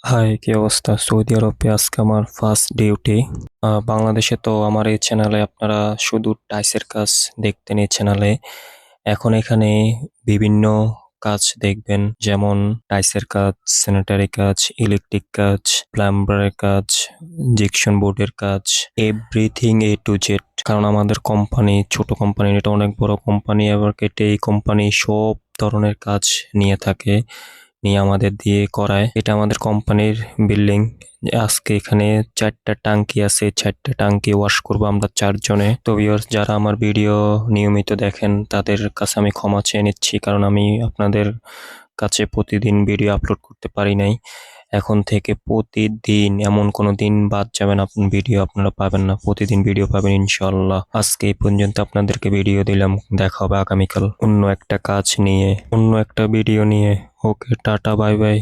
High, কি অবস্থা? Saudi আরবে আজকে আমার ফার্স্ট ডিউটি। বাংলাদেশে তো আমার এই চ্যানেলে আপনারা শুধু টাইসের কাজ দেখতেন এই চ্যানেলে। এখন এখানে বিভিন্ন কাজ দেখবেন, যেমন টাইসের কাজ, স্যানিটারি কাজ, ইলেকট্রিক কাজ, প্লাম্বারের কাজ, ইঞ্জেকশন বোর্ডের কাজ, এভরিথিং এ টু জেড। কারণ আমাদের কোম্পানি ছোট কোম্পানি, এটা অনেক বড় কোম্পানি। এবার কেটে এই কোম্পানি সব ধরনের কাজ নিয়ে থাকে, নিয়ে আমাদের দিয়ে করায়। এটা আমাদের কোম্পানির বিল্ডিং। আজকে এখানে 4টা টাঙ্কি আছে, 4টা টাঙ্কি ওয়াশ করবো আমরা 4 জনে। তো ভিউয়ার্স, যারা আমার ভিডিও নিয়মিত দেখেন তাদের কাছে আমি ক্ষমা চেয়ে নিচ্ছি, কারণ আমি আপনাদের কাছে প্রতিদিন ভিডিও আপলোড করতে পারি নাই। এখন থেকে প্রতিদিন, এমন কোনো দিন বাদ যাবে না ভিডিও আপনারা পাবেন না, প্রতিদিন ভিডিও পাবেন ইনশাআল্লাহ। আজকে এই পর্যন্ত আপনাদেরকে ভিডিও দিলাম, দেখা হবে আগামীকাল অন্য একটা কাজ নিয়ে, অন্য একটা ভিডিও নিয়ে। ওকে, টাটা, বাই বাই।